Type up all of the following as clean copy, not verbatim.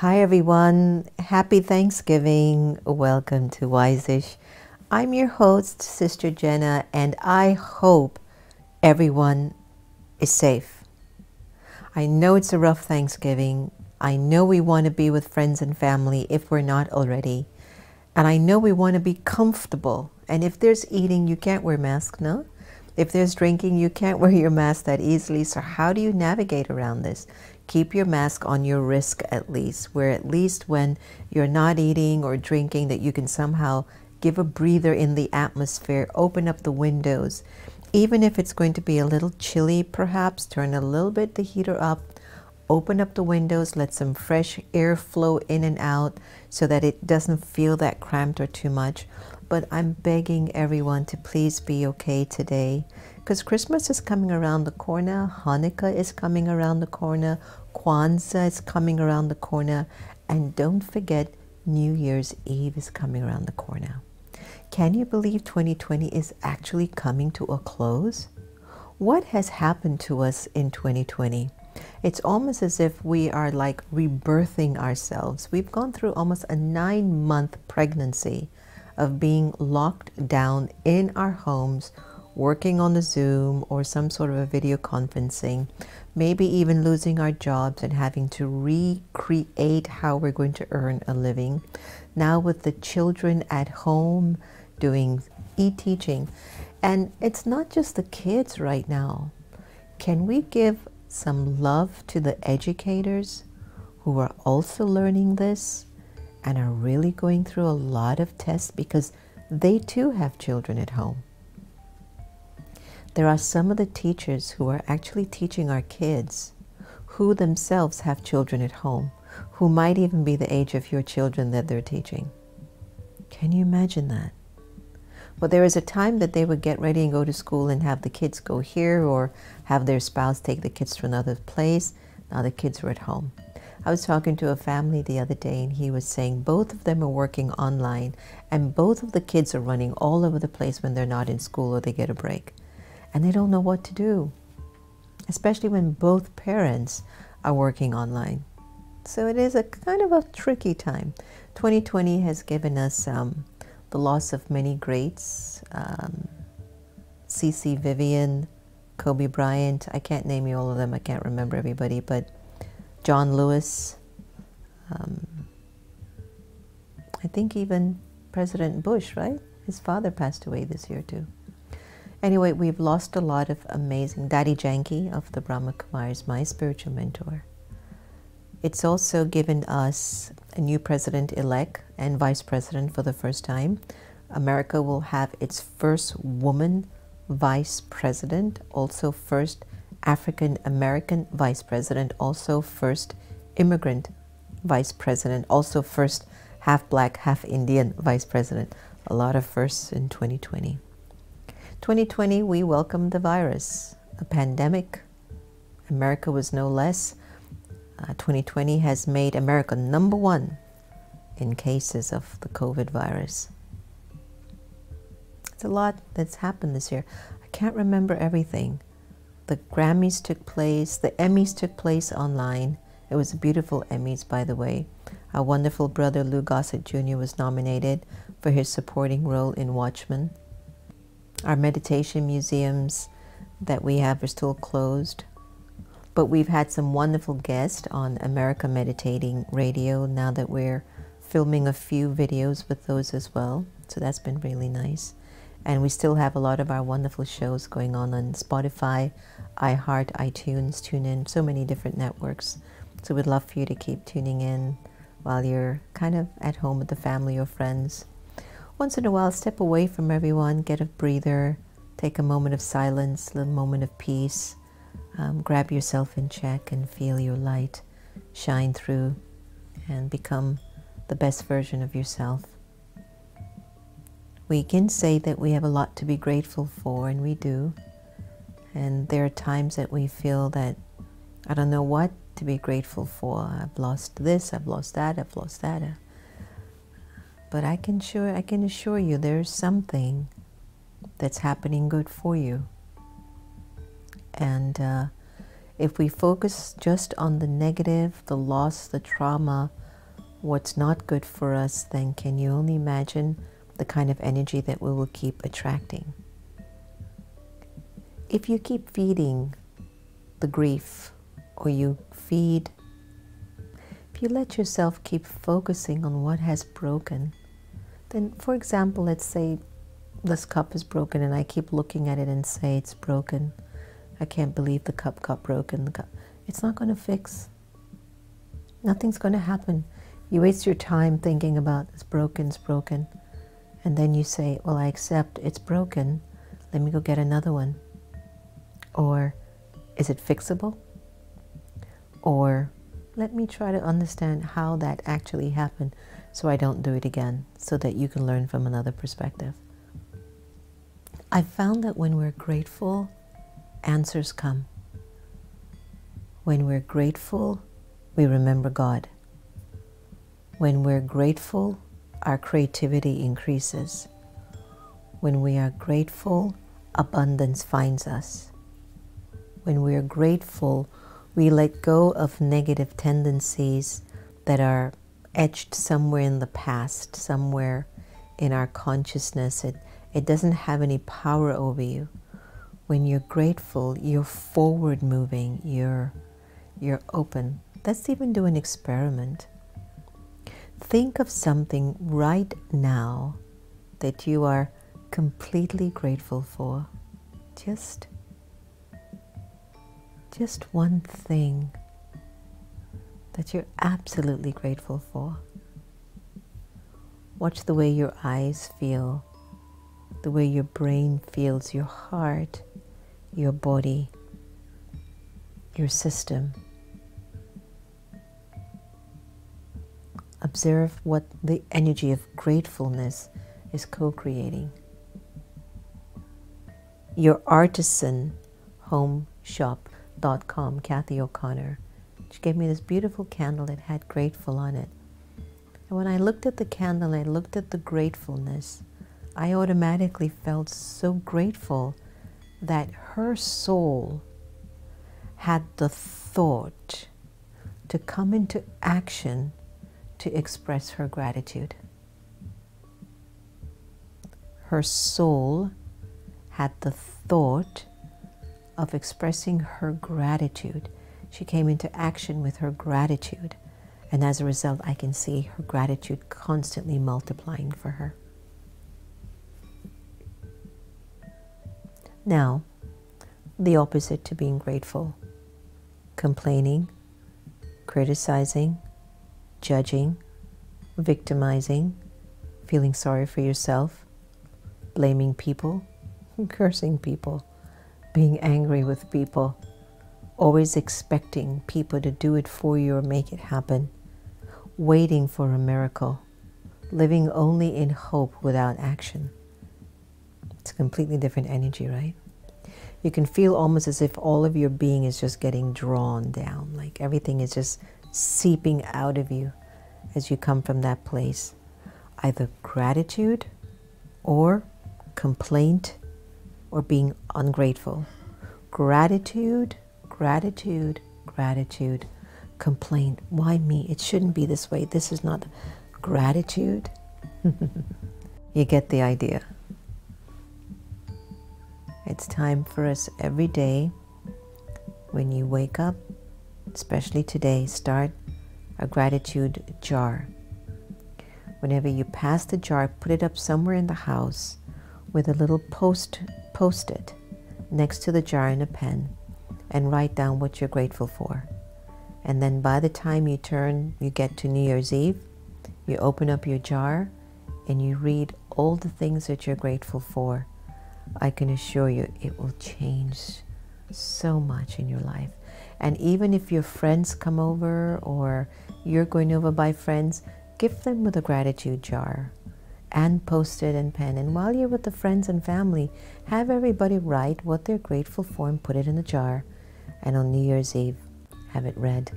Hi everyone, happy Thanksgiving. Welcome to Wise-ish. I'm your host, Sister Jenna, and I hope everyone is safe. I know it's a rough Thanksgiving. I know we want to be with friends and family if we're not already. And I know we want to be comfortable. And if there's eating, you can't wear masks, no? If there's drinking, you can't wear your mask that easily. So how do you navigate around this? Keep your mask on your wrist at least, where at least when you're not eating or drinking that you can somehow give a breather in the atmosphere, open up the windows. Even if it's going to be a little chilly, perhaps turn a little bit the heater up, open up the windows, let some fresh air flow in and out so that it doesn't feel that cramped or too much. But I'm begging everyone to please be okay today, because Christmas is coming around the corner, Hanukkah is coming around the corner, Kwanzaa is coming around the corner, and don't forget New Year's Eve is coming around the corner. Can you believe 2020 is actually coming to a close? What has happened to us in 2020? It's almost as if we are like rebirthing ourselves. We've gone through almost a 9-month pregnancy of being locked down in our homes, working on the Zoom or some sort of a video conferencing, maybe even losing our jobs and having to recreate how we're going to earn a living. Now with the children at home doing e-teaching. And it's not just the kids right now. Can we give some love to the educators who are also learning this and are really going through a lot of tests because they too have children at home? There are some of the teachers who are actually teaching our kids who themselves have children at home, who might even be the age of your children that they're teaching. Can you imagine that? Well, there was a time that they would get ready and go to school and have the kids go here or have their spouse take the kids to another place. Now the kids are at home. I was talking to a family the other day and he was saying both of them are working online and both of the kids are running all over the place when they're not in school or they get a break. And they don't know what to do, especially when both parents are working online. So it is a kind of a tricky time. 2020 has given us the loss of many greats, C.C. Vivian, Kobe Bryant. I can't name you all of them. I can't remember everybody, but John Lewis. I think even President Bush, right? His father passed away this year too. Anyway, we've lost a lot of amazing. Daddy Janki of the Brahma Kumaris, my spiritual mentor. It's also given us a new president-elect and vice president for the first time. America will have its first woman vice president, also first African-American vice president, also first immigrant vice president, also first half black, half Indian vice president. A lot of firsts in 2020. 2020, we welcomed the virus, a pandemic. America was no less. 2020 has made America #1 in cases of the COVID virus. It's a lot that's happened this year. I can't remember everything. The Grammys took place, the Emmys took place online. It was a beautiful Emmys, by the way. Our wonderful brother Lou Gossett Jr. was nominated for his supporting role in Watchmen. Our meditation museums that we have are still closed. But we've had some wonderful guests on America Meditating Radio now that we're filming a few videos with those as well. So that's been really nice. And we still have a lot of our wonderful shows going on Spotify, iHeart, iTunes, TuneIn, so many different networks. So we'd love for you to keep tuning in while you're kind of at home with the family or friends. Once in a while, step away from everyone, get a breather, take a moment of silence, a little moment of peace. Grab yourself in check and feel your light shine through and become the best version of yourself. We can say that we have a lot to be grateful for, and we do. And there are times that we feel that I don't know what to be grateful for. I've lost this, I've lost that, I've lost that. But I can assure you there's something that's happening good for you. And if we focus just on the negative, the loss, the trauma, what's not good for us, then can you only imagine the kind of energy that we will keep attracting? If you keep feeding the grief, or if you let yourself keep focusing on what has broken, then, for example, let's say this cup is broken and I keep looking at it and say it's broken. I can't believe the cup got broken. It's not going to fix. Nothing's going to happen. You waste your time thinking about it's broken, and then you say, well, I accept it's broken. Let me go get another one. Or, is it fixable? Or, let me try to understand how that actually happened so I don't do it again, so that you can learn from another perspective. I found that when we're grateful, answers come. When we're grateful, we remember God. When we're grateful, our creativity increases. When we are grateful, abundance finds us. When we are grateful, we let go of negative tendencies that are etched somewhere in the past, somewhere in our consciousness. It doesn't have any power over you. When you're grateful, you're forward moving, you're open. Let's even do an experiment. Think of something right now that you are completely grateful for. Just one thing that you're absolutely grateful for. Watch the way your eyes feel, the way your brain feels, your heart, your body, your system. Observe what the energy of gratefulness is co-creating. Your artisan homeshop.com, Kathy O'Connor, she gave me this beautiful candle that had grateful on it. And when I looked at the candle, I looked at the gratefulness, I automatically felt so grateful that her soul had the thought to come into action to express her gratitude. Her soul had the thought of expressing her gratitude. She came into action with her gratitude, and as a result, I can see her gratitude constantly multiplying for her. Now, the opposite to being grateful: complaining, criticizing, judging, victimizing, feeling sorry for yourself, blaming people, cursing people, being angry with people, always expecting people to do it for you or make it happen, waiting for a miracle, living only in hope without action. It's a completely different energy, right? You can feel almost as if all of your being is just getting drawn down, like everything is just seeping out of you as you come from that place. Either gratitude or complaint or being ungrateful. Gratitude, gratitude, gratitude, complaint. Why me? It shouldn't be this way. This is not gratitude. You get the idea. It's time for us every day when you wake up, especially today, start a gratitude jar. Whenever you pass the jar, put it up somewhere in the house with a little post-it next to the jar and a pen, and write down what you're grateful for. And then by the time you get to New Year's Eve, you open up your jar and you read all the things that you're grateful for. I can assure you it will change so much in your life. And even if your friends come over or you're going over by friends, gift them with a gratitude jar and post-it and pen. And while you're with the friends and family, have everybody write what they're grateful for and put it in the jar. And on New Year's Eve, have it read.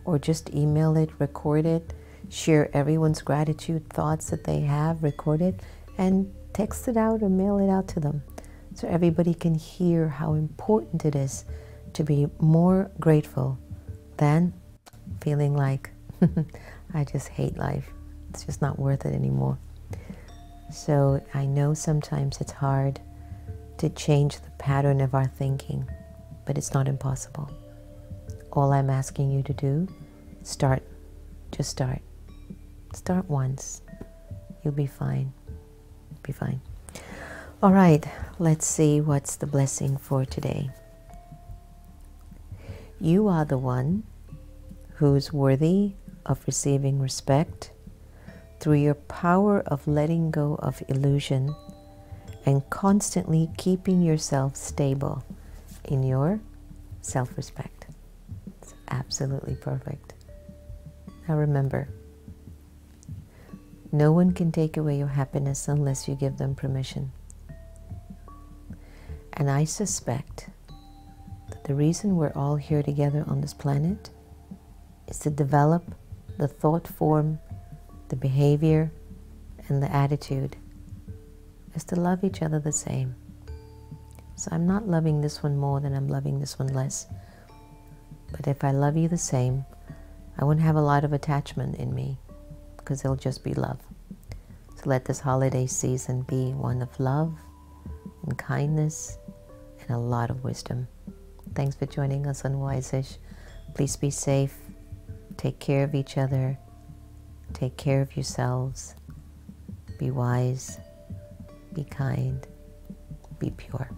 Or just email it, record it, share everyone's gratitude thoughts that they have, record it, and text it out or mail it out to them, so everybody can hear how important it is to be more grateful than feeling like, I just hate life. It's just not worth it anymore. So I know sometimes it's hard to change the pattern of our thinking, but it's not impossible. All I'm asking you to do, start. Just start. Start once. You'll be fine. Be fine. All right, let's see what's the blessing for today. You are the one who's worthy of receiving respect through your power of letting go of illusion and constantly keeping yourself stable in your self-respect. It's absolutely perfect. Now remember, no one can take away your happiness unless you give them permission. And I suspect that the reason we're all here together on this planet is to develop the thought form, the behavior, and the attitude is to love each other the same. So I'm not loving this one more than I'm loving this one less. But if I love you the same, I won't have a lot of attachment in me because it'll just be love. So let this holiday season be one of love and kindness and a lot of wisdom. Thanks for joining us on Wise-ish. Please be safe. Take care of each other. Take care of yourselves. Be wise. Be kind. Be pure.